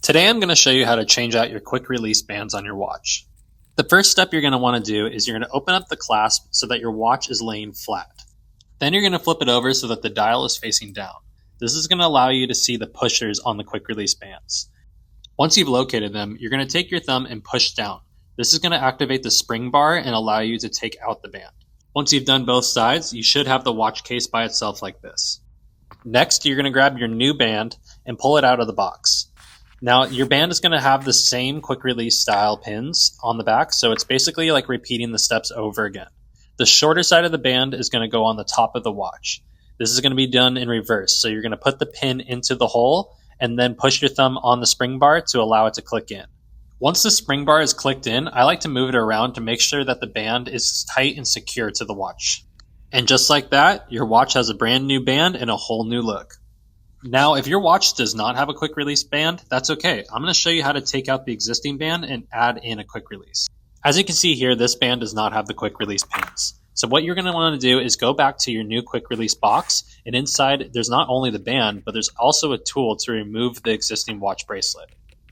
Today I'm going to show you how to change out your quick release bands on your watch. The first step you're going to want to do is you're going to open up the clasp so that your watch is laying flat. Then you're going to flip it over so that the dial is facing down. This is going to allow you to see the pushers on the quick release bands. Once you've located them, you're going to take your thumb and push down. This is going to activate the spring bar and allow you to take out the band. Once you've done both sides, you should have the watch case by itself like this. Next, you're going to grab your new band and pull it out of the box. Now, your band is going to have the same quick release style pins on the back, so it's basically like repeating the steps over again. The shorter side of the band is going to go on the top of the watch. This is going to be done in reverse, so you're going to put the pin into the hole and then push your thumb on the spring bar to allow it to click in. Once the spring bar is clicked in, I like to move it around to make sure that the band is tight and secure to the watch. And just like that, your watch has a brand new band and a whole new look. Now, if your watch does not have a quick release band, that's okay. I'm going to show you how to take out the existing band and add in a quick release. As you can see here, this band does not have the quick release pins. So what you're going to want to do is go back to your new quick release box, and inside there's not only the band, but there's also a tool to remove the existing watch bracelet.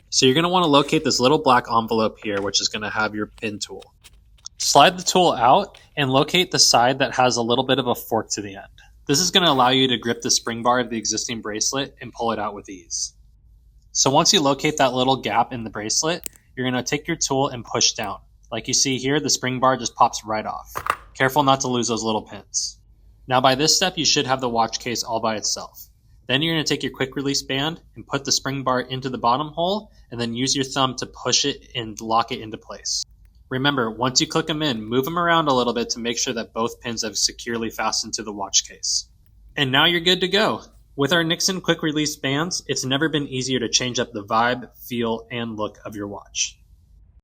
So you're going to want to locate this little black envelope here, which is going to have your pin tool. Slide the tool out and locate the side that has a little bit of a fork to the end. This is going to allow you to grip the spring bar of the existing bracelet and pull it out with ease. So once you locate that little gap in the bracelet, you're going to take your tool and push down. Like you see here, the spring bar just pops right off. Careful not to lose those little pins. Now by this step, you should have the watch case all by itself. Then you're going to take your quick release band and put the spring bar into the bottom hole, and then use your thumb to push it and lock it into place. Remember, once you click them in, move them around a little bit to make sure that both pins have securely fastened to the watch case. And now you're good to go. With our Nixon quick release bands, it's never been easier to change up the vibe, feel, and look of your watch.